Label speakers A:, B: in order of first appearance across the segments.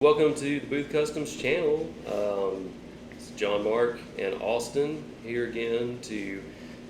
A: Welcome to the Booth Customs channel. It's John, Mark, and Austin here again to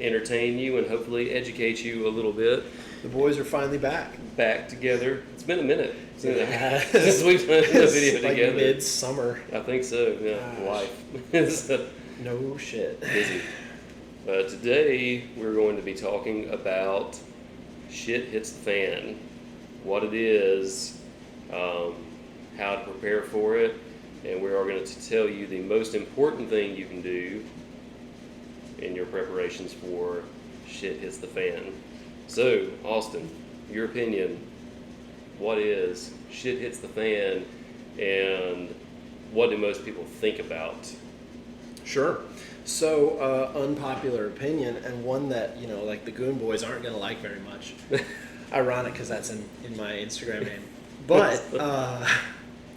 A: entertain you and hopefully educate you a little bit.
B: The boys are finally back.
A: Back together. It's been a minute since
B: It
A: we've done a video
B: like
A: together.
B: Mid-summer.
A: I think so. Yeah, life is
B: No shit.
A: busy. Today we're going to be talking about shit hits the fan, what it is, how to prepare for it, and we are going to tell you the most important thing you can do in your preparations for shit hits the fan. So, Austin, your opinion, what is shit hits the fan, and what do most people think about?
B: Sure. So, unpopular opinion, and one that, like the Goon Boys aren't going to like very much. Ironic, because that's in my Instagram name. But,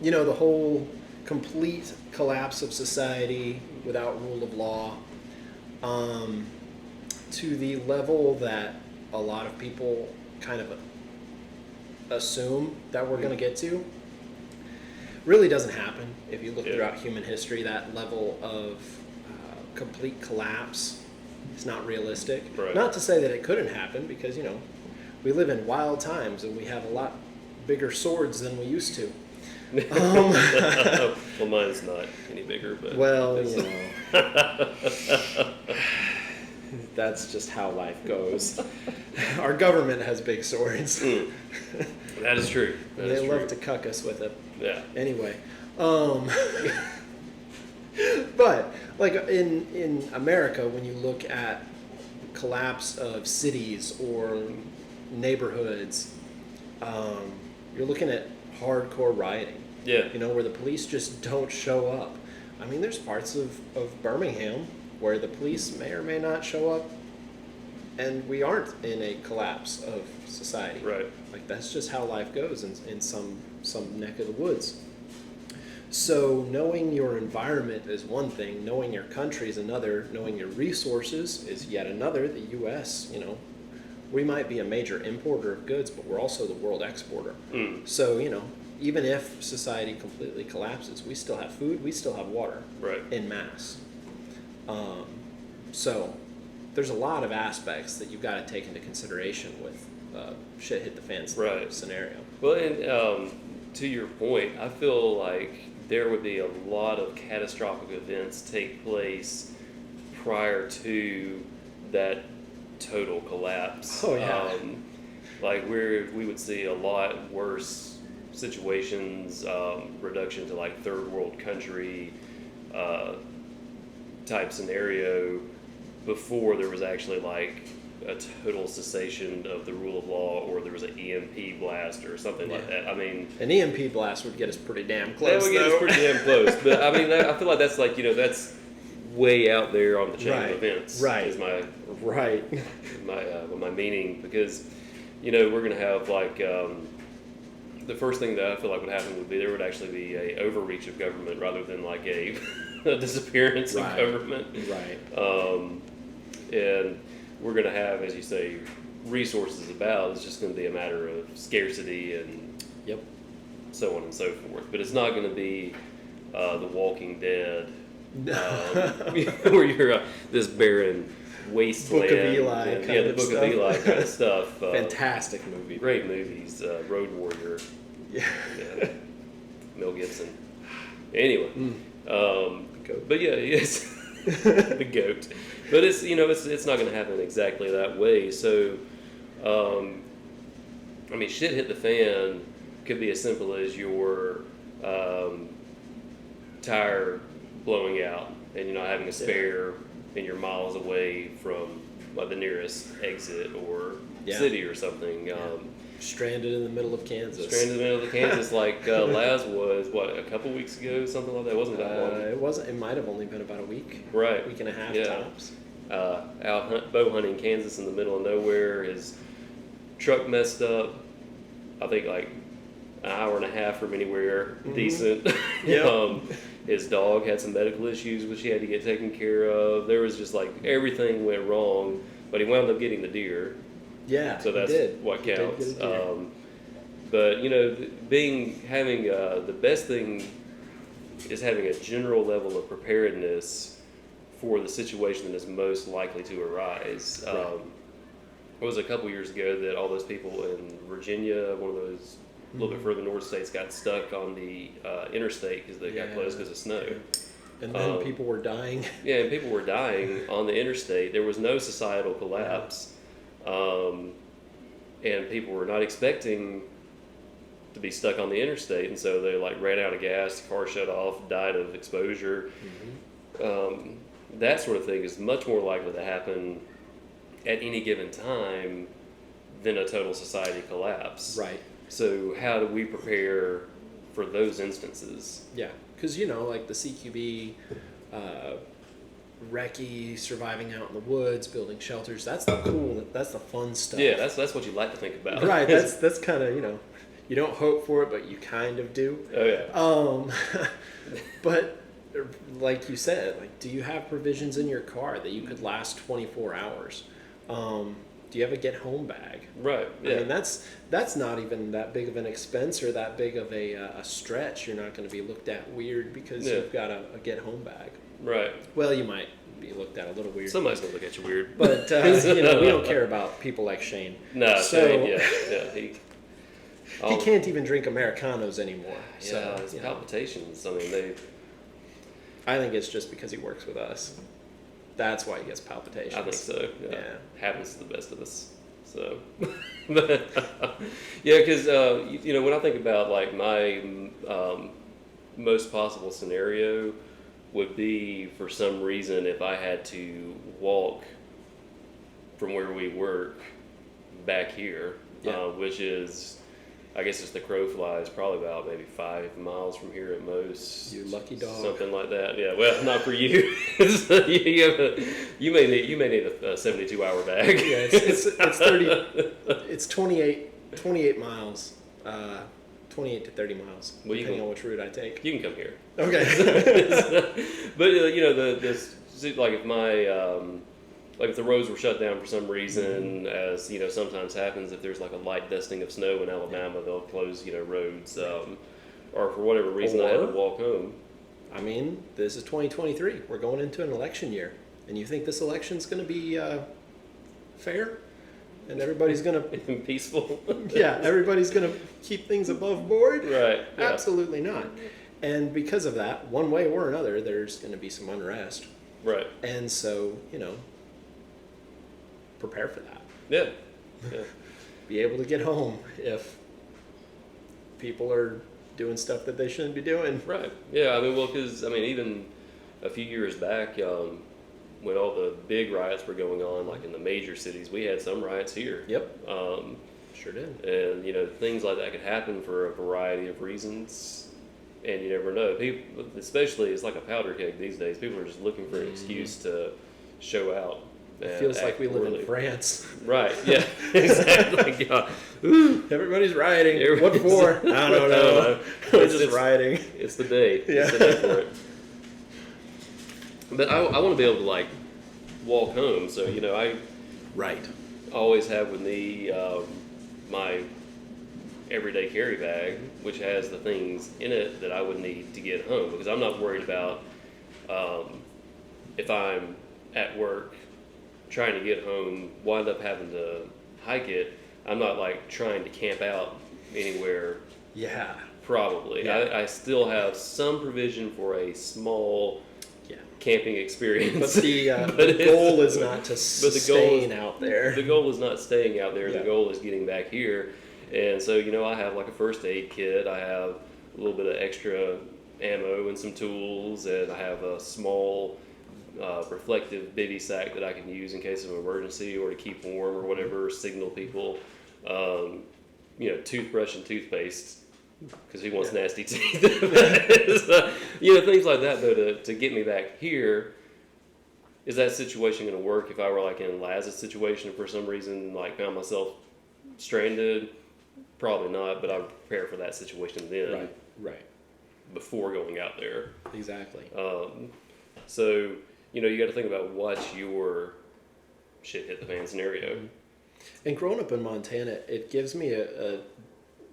B: the whole complete collapse of society without rule of law, to the level that a lot of people kind of assume that we're going to get to, really doesn't happen. If you look throughout human history, that level of complete collapse is not realistic.
A: Right.
B: Not to say that it couldn't happen, because we live in wild times and we have a lot bigger swords than we used to.
A: Well, mine's not any bigger, but
B: that's just how life goes. Our government has big swords.
A: That is true.
B: They love to cuck us with it.
A: Yeah.
B: Anyway, but like in America, when you look at collapse of cities or neighborhoods, you're looking at hardcore rioting.
A: Yeah.
B: Where the police just don't show up. I mean, there's parts of Birmingham where the police may or may not show up, and we aren't in a collapse of society.
A: Right.
B: Like, that's just how life goes in some neck of the woods. So knowing your environment is one thing, knowing your country is another, knowing your resources is yet another. The U.S., we might be a major importer of goods, but we're also the world exporter. So, even if society completely collapses, we still have food, we still have water,
A: right,
B: in mass. So there's a lot of aspects that you've got to take into consideration with shit hit the fan scenario.
A: Well, and to your point, I feel like there would be a lot of catastrophic events take place prior to that total collapse.
B: Oh, yeah.
A: Like we would see a lot worse situations, reduction to like third world country type scenario before there was actually like a total cessation of the rule of law, or there was an EMP blast or something like that. I mean,
B: an EMP blast would get us pretty damn close.
A: That would get us pretty damn close. But I mean, I feel like that's like, that's way out there on the chain of events.
B: Right.
A: Is my meaning, because we're gonna have like the first thing that I feel like would happen would be there would actually be a overreach of government rather than like a disappearance of government.
B: Right.
A: And we're going to have, as you say, resources about. It's just going to be a matter of scarcity and so on and so forth. But it's not going to be The Walking Dead, where you're this barren wasteland.
B: Book of Eli.
A: The Book of Eli kind of stuff.
B: Fantastic movie.
A: Great movies. Road Warrior.
B: Yeah.
A: Mel Gibson. Anyway.
B: Goat.
A: But yeah, yes. The goat. But it's it's not going to happen exactly that way. So, I mean, shit hit the fan could be as simple as your tire blowing out and you're not having a spare and you're miles away from the nearest exit or city or something.
B: Stranded in the middle of Kansas.
A: Like Laz was, a couple weeks ago, something like that. It wasn't that long.
B: It might have only been about a week.
A: Right.
B: Week and a half tops.
A: Out bow hunting Kansas in the middle of nowhere. His truck messed up. I think like an hour and a half from anywhere decent. His dog had some medical issues which he had to get taken care of. There was just like everything went wrong, but he wound up getting the deer.
B: Yeah,
A: so that's what counts. But the best thing is having a general level of preparedness for the situation that is most likely to arise.
B: Right.
A: It was a couple years ago that all those people in Virginia, one of those a little bit further north states, got stuck on the interstate because they got closed because of snow.
B: And then people were dying.
A: Yeah, and people were dying on the interstate. There was no societal collapse, and people were not expecting to be stuck on the interstate, and so they ran out of gas, the car shut off, died of exposure. That sort of thing is much more likely to happen at any given time than a total society collapse.
B: Right.
A: So how do we prepare for those instances?
B: Yeah, because like the CQB, recce, surviving out in the woods, building shelters. That's the fun stuff.
A: Yeah, that's what you like to think about.
B: Right. That's kind of you don't hope for it, but you kind of do.
A: Oh yeah.
B: But like you said, do you have provisions in your car that you could last 24 hours? Do you have a get home bag?
A: Right. Yeah.
B: I mean, that's not even that big of an expense or that big of a stretch. You're not going to be looked at weird because you've got a get home bag.
A: Right.
B: Well, you might be looked at a little weird.
A: Somebody's gonna look at you weird.
B: But we don't care about people like Shane.
A: No.
B: So
A: Shane,
B: he can't even drink Americanos anymore.
A: Yeah,
B: So
A: his palpitations. I mean,
B: I think it's just because he works with us. That's why he gets palpitations.
A: I think so.
B: Yeah.
A: Happens to the best of us. So, but yeah, because when I think about my most possible scenario would be for some reason if I had to walk from where we work back here, which is, I guess as the crow flies, probably about maybe 5 miles from here at most.
B: You lucky dog.
A: Something like that. Yeah. Well, not for you. You may need a 72-hour bag.
B: Yeah, it's 30. It's 28 miles. 28 to 30 miles, depending on which route I take.
A: You can come here.
B: Okay.
A: But if the roads were shut down for some reason, as sometimes happens, if there's a light dusting of snow in Alabama, they'll close roads, or for whatever reason I had to walk home. I
B: mean, this is 2023. We're going into an election year, and you think this election's going to be fair? And everybody's going to...
A: Peaceful?
B: Yeah, everybody's going to keep things above board?
A: Right. Yeah.
B: Absolutely not. And because of that, one way or another, there's going to be some unrest.
A: Right.
B: And so, prepare for that.
A: Yeah.
B: Be able to get home if people are doing stuff that they shouldn't be doing.
A: Right. Yeah, because even a few years back, when all the big riots were going on, in the major cities, we had some riots here.
B: Yep. Sure did.
A: And, things like that could happen for a variety of reasons, and you never know. People, especially, it's like a powder keg these days. People are just looking for an excuse to show out.
B: It feels like we live in France.
A: Right, yeah, exactly.
B: Everybody's rioting. What for? I don't know. We're just rioting.
A: It's the day.
B: Yeah.
A: It's the day for it. But I want to be able to walk home, so I always have with me my everyday carry bag, which has the things in it that I would need to get home, because I'm not worried about if I'm at work trying to get home, wind up having to hike it. I'm not trying to camp out anywhere.
B: Yeah.
A: Probably.
B: Yeah.
A: I still have some provision for a small camping experience.
B: But the goal is not to staying out there.
A: The goal is not staying out there.
B: Yeah.
A: The goal is getting back here. And so, I have a first aid kit. I have a little bit of extra ammo and some tools, and I have a small reflective bivy sack that I can use in case of an emergency or to keep warm or whatever, signal people. Toothbrush and toothpaste, because he wants nasty teeth. So, things like that, though, to get me back here. Is that situation going to work if I were in Laz's situation and for some reason found myself stranded? Probably not, but I would prepare for that situation then.
B: Right.
A: Before going out there.
B: Exactly.
A: So, you got to think about what's your shit hit the fan scenario.
B: And growing up in Montana, it gives me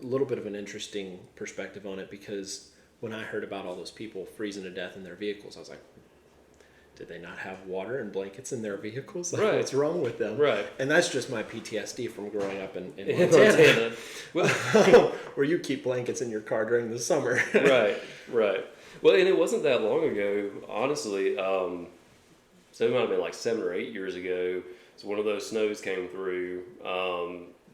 B: little bit of an interesting perspective on it, because when I heard about all those people freezing to death in their vehicles, I was like, did they not have water and blankets in their vehicles? Like,
A: Right.
B: what's wrong with them?
A: Right.
B: And that's just my PTSD from growing up in
A: In
B: Montana,
A: Montana.
B: where you keep blankets in your car during the summer.
A: Right. Well, and it wasn't that long ago, honestly. So it might have been like 7 or 8 years ago. So one of those snows came through.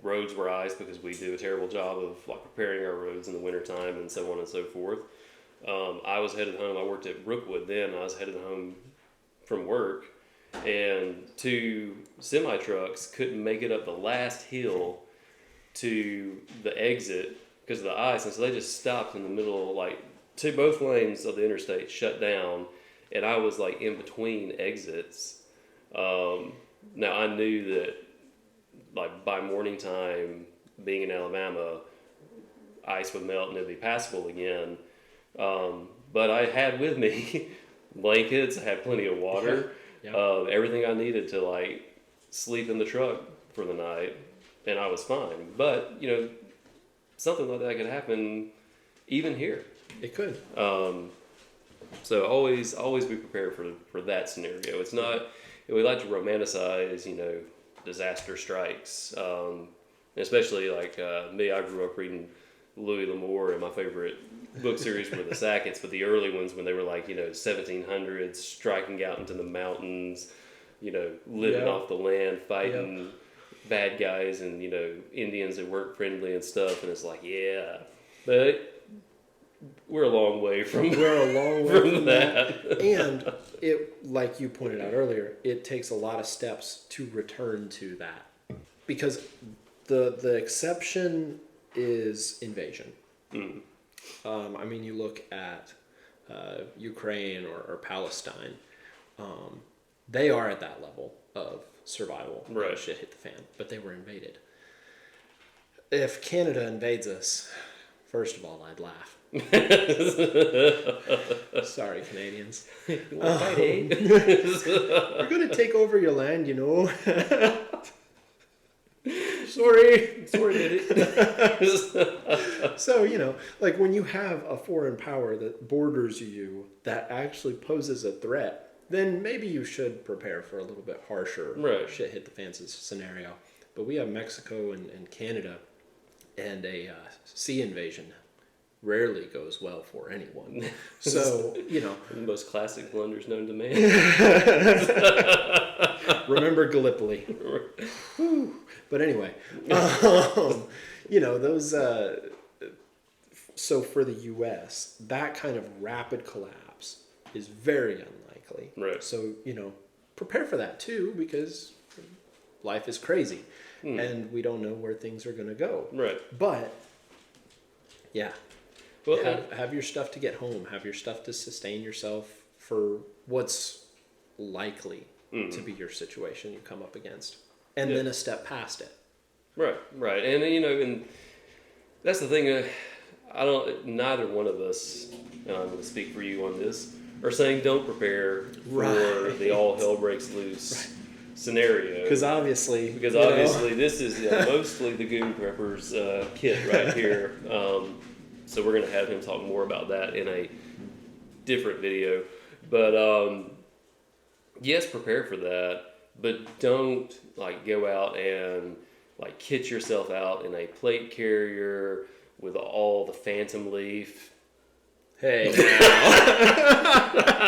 A: Roads were iced because we do a terrible job of like preparing our roads in the wintertime and so on and so forth. I was headed home. I worked at Brookwood then. I was headed home from work, and 2 semi-trucks couldn't make it up the last hill to the exit because of the ice, and so they just stopped in the middle, like both lanes of the interstate shut down, and I was like in between exits. Now I knew that like by morning time, being in Alabama, ice would melt and it'd be passable again. But I had with me blankets, I had plenty of water,
B: Yeah.
A: everything I needed to like sleep in the truck for the night, and I was fine. But you know, something like that could happen even here.
B: It could.
A: So always be prepared for that scenario. It's not, we like to romanticize, you know, disaster strikes, especially like me. I grew up reading Louis L'Amour, and my favorite book series were the Sackets, but the early ones when they were like, you know, 1700s, striking out into the mountains, you know, living
B: Yeah.
A: off the land, fighting bad guys and, you know, Indians that weren't friendly and stuff, and it's like, yeah, but we're a long way from that.
B: And it, like you pointed out earlier, it takes a lot of steps to return to that, because the exception is invasion. I mean, you look at Ukraine or Palestine, they are at that level of survival.
A: Right.
B: Shit hit the fan, but they were invaded. If Canada invades us, first of all, I'd laugh. Sorry, Canadians. We're going to take over your land, you know. Sorry, did it. So, you know, like when you have a foreign power that borders you that actually poses a threat, then maybe you should prepare for a little bit harsher shit hit the fans scenario. But we have Mexico and Canada, and a sea invasion rarely goes well for anyone. So, you know.
A: The most classic blunders known to man.
B: Remember Gallipoli. But anyway, you know, those, so for the U.S., that kind of rapid collapse is very unlikely.
A: Right.
B: So, you know, prepare for that too, because life is crazy and we don't know where things are going to go.
A: Right.
B: But, yeah.
A: Well,
B: have your stuff to get home. Have your stuff to sustain yourself for what's likely to be your situation you come up against. And then a step past it.
A: Right. And, you know, and that's the thing. Neither one of us, and I'm going to speak for you on this, are saying don't prepare for the all hell breaks loose scenario.
B: Because obviously,
A: this is mostly the Goon Prepper's kit right here. So we're going to have him talk more about that in a different video. But yes, prepare for that, but don't like go out and like kit yourself out in a plate carrier with all the phantom leaf.
B: Hey,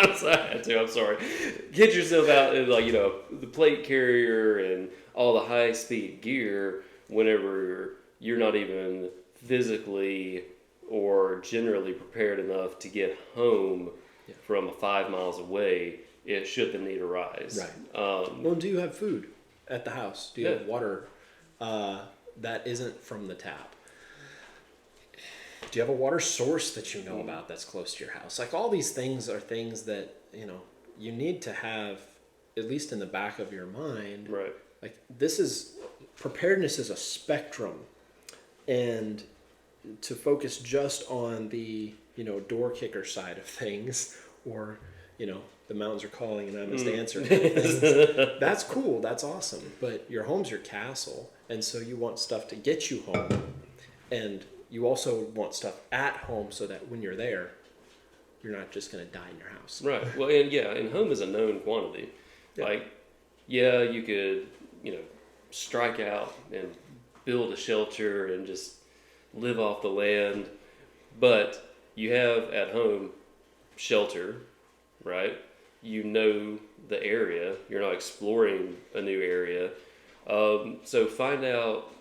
A: I'm sorry. Get yourself out in like, you know, the plate carrier and all the high speed gear whenever you're not even physically or generally prepared enough to get home from 5 miles away, it should the need arise.
B: Right. Well, do you have food at the house? Do you have water that isn't from the tap? Do you have a water source that you know about that's close to your house? Like, all these things are things that, you know, you need to have at least in the back of your mind.
A: Right.
B: Like, preparedness is a spectrum, and to focus just on the, you know, door kicker side of things, or, you know, the mountains are calling and I must answer kind of things. That's cool, that's awesome, but your home's your castle, and so you want stuff to get you home. And you also want stuff at home so that when you're there, you're not just going to die in your house.
A: Right. Well, and home is a known quantity.
B: Yeah.
A: Like, yeah, you could, strike out and build a shelter and just live off the land, but you have at home shelter, right? You know the area. You're not exploring a new area. So find out,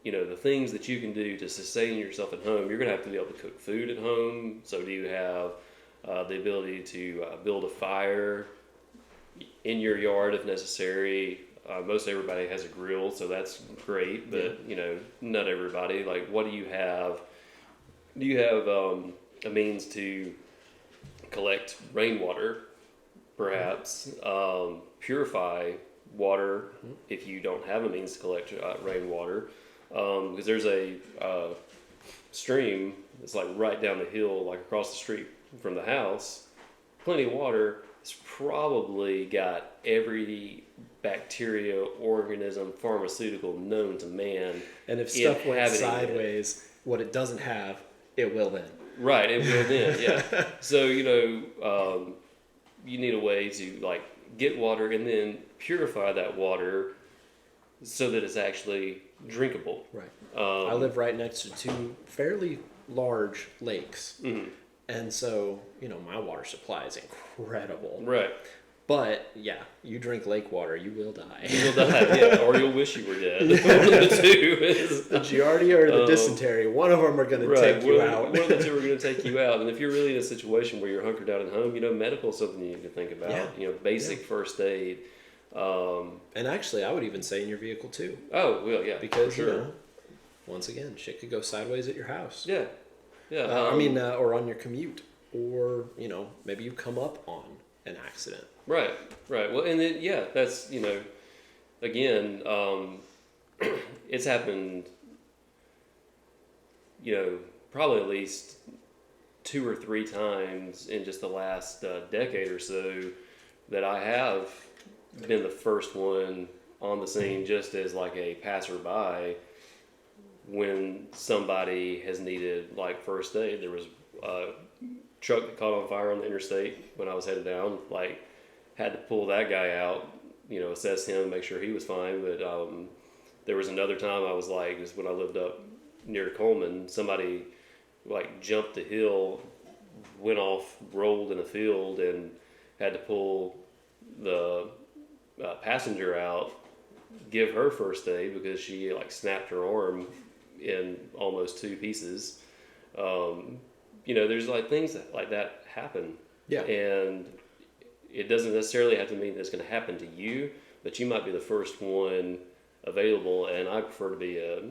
A: the things that you can do to sustain yourself at home. You're going to have to be able to cook food at home. So do you have the ability to build a fire in your yard if necessary? Most everybody has a grill, so that's great. But not everybody. Like, what do you have? Do you have a means to collect rainwater, perhaps? Purify water if you don't have a means to collect rainwater, because there's a stream that's like right down the hill, like across the street from the house. Plenty of water. It's probably got every bacteria, organism, pharmaceutical known to man.
B: And if stuff went sideways, what it doesn't have, it will then.
A: Right, it will then, yeah. So, you need a way to get water and then purify that water so that it's actually drinkable.
B: Right. I live right next to two fairly large lakes.
A: Mm-hmm.
B: And so, my water supply is incredible.
A: Right.
B: But, yeah, you drink lake water, you will die.
A: You will die, yeah, or you'll wish you were dead. One of the two is...
B: The Giardia or the dysentery, one of them are going to take you out.
A: One of the two are going to take you out. And if you're really in a situation where you're hunkered down at home, medical is something you need to think about.
B: Yeah.
A: Basic first aid.
B: And actually, I would even say in your vehicle, too.
A: Oh, well, yeah,
B: because,
A: for sure.
B: Once again, shit could go sideways at your house.
A: Yeah. Yeah.
B: Or on your commute. Or, maybe you come up on an accident.
A: Right. Well, and then, that's, again, it's happened, probably at least 2 or 3 times in just the last decade or so that I have been the first one on the scene just as like a passerby when somebody has needed first aid. There was a truck that caught on fire on the interstate when I was headed down, had to pull that guy out, assess him, make sure he was fine. But there was another time I was it was when I lived up near Coleman, somebody jumped the hill, went off, rolled in a field, and had to pull the passenger out, give her first aid because she snapped her arm in almost 2 pieces. There's things that happen.
B: Yeah.
A: And it doesn't necessarily have to mean that it's going to happen to you, but you might be the first one available. And I prefer to be a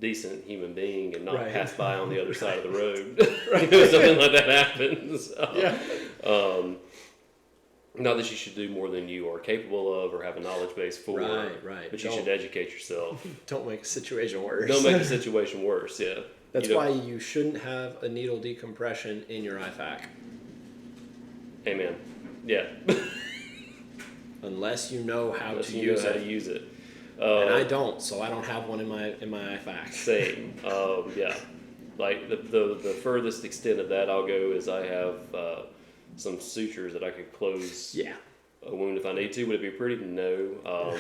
A: decent human being and not pass by on the other side of the road. If something like that happens. Not that you should do more than you are capable of or have a knowledge base for.
B: Right.
A: But you should educate yourself.
B: Don't make a situation worse.
A: Don't make the situation worse, yeah.
B: That's why you shouldn't have a needle decompression in your IFAC.
A: Amen. Yeah.
B: Unless you know how to use it.
A: And
B: I don't, so I don't have one in my IFAC.
A: Same. Yeah. The furthest extent of that I'll go is I have some sutures that I could close a wound if I need to. Would it be pretty? No.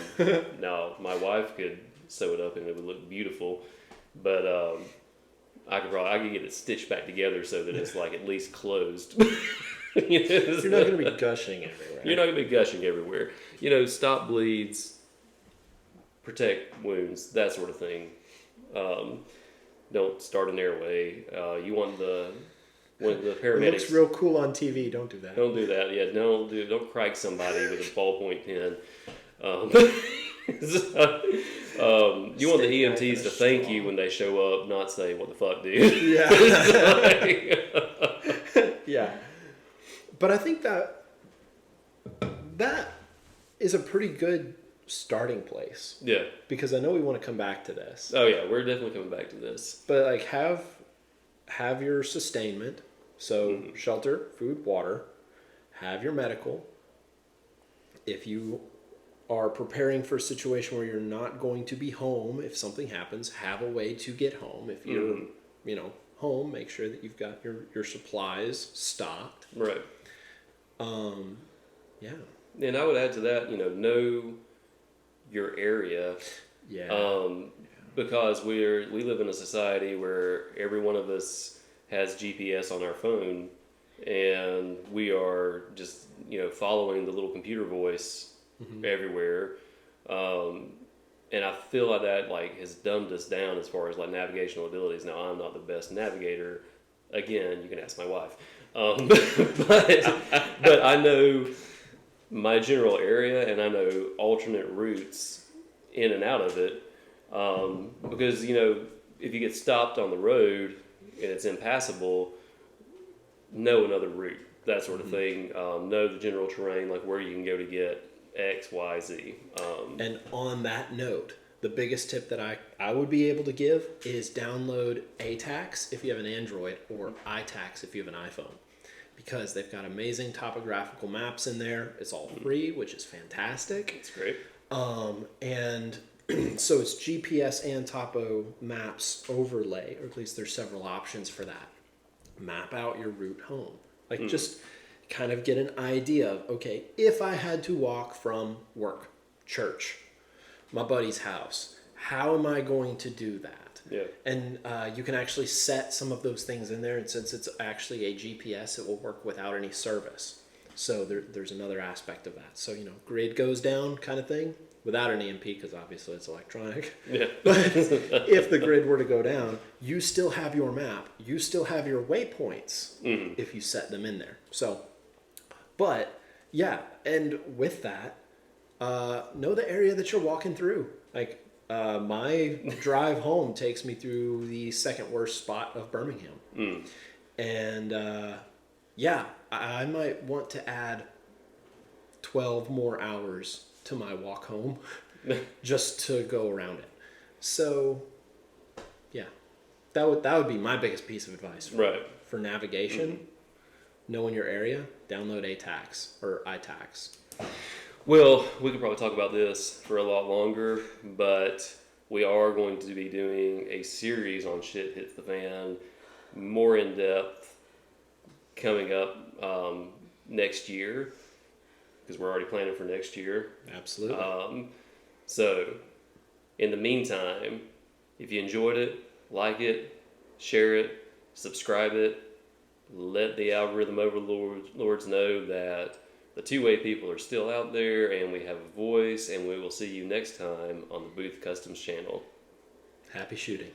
A: Now, my wife could sew it up and it would look beautiful. But I could get it stitched back together so that it's at least closed.
B: You're not going to be gushing everywhere.
A: You're not going to be gushing everywhere. Stop bleeds, protect wounds, that sort of thing. Don't start an airway. You want the paramedics.
B: It looks real cool on TV. Don't do that.
A: Don't do that. Yeah, don't crack somebody with a ballpoint pen. You want the EMTs to thank you when they show up, not say, "What the fuck, dude?"
B: Yeah. Yeah. But I think that is a pretty good starting place.
A: Yeah.
B: Because I know we want to come back to this.
A: Oh yeah, we're definitely coming back to this.
B: But have your sustainment, so shelter, food, water, have your medical. If you are preparing for a situation where you're not going to be home if something happens, have a way to get home. If you're home, make sure that you've got your supplies stocked.
A: Right.
B: Yeah.
A: And I would add to that, know your area.
B: Yeah.
A: Because we live in a society where every one of us has GPS on our phone, and we are just following the little computer voice everywhere. And I feel like that has dumbed us down as far as navigational abilities. Now, I'm not the best navigator. Again, you can ask my wife. But I know my general area, and I know alternate routes in and out of it. Because if you get stopped on the road and it's impassable, know another route, that sort of thing. Know the general terrain, like where you can go to get X, Y, Z.
B: And on that note, the biggest tip that I would be able to give is download ATAX if you have an Android, or iTax if you have an iPhone, because they've got amazing topographical maps in there. It's all free, which is fantastic.
A: It's great.
B: And so it's GPS and topo maps overlay, or at least there's several options for that. Map out your route home. Just kind of get an idea of, okay, if I had to walk from work, church, my buddy's house, how am I going to do that?
A: Yeah.
B: And you can actually set some of those things in there, and since it's actually a GPS, it will work without any service. So there's another aspect of that. So, grid goes down kind of thing, without an EMP, because obviously it's electronic.
A: Yeah.
B: But if the grid were to go down, you still have your map. You still have your waypoints if you set them in there. So, but yeah, and with that, know the area that you're walking through. My drive home takes me through the second worst spot of Birmingham. And yeah, I might want to add 12 more hours to my walk home just to go around it. So yeah, that would be my biggest piece of advice for navigation. Knowing your area, download ATAX or iTax.
A: Well, we could probably talk about this for a lot longer, but we are going to be doing a series on Shit Hits the Fan, more in depth, coming up next year, because we're already planning for next year.
B: Absolutely.
A: So, in the meantime, if you enjoyed it, like it, share it, subscribe it, let the algorithm overlords know that the two-way people are still out there and we have a voice, and we will see you next time on the Booth Customs channel.
B: Happy shooting.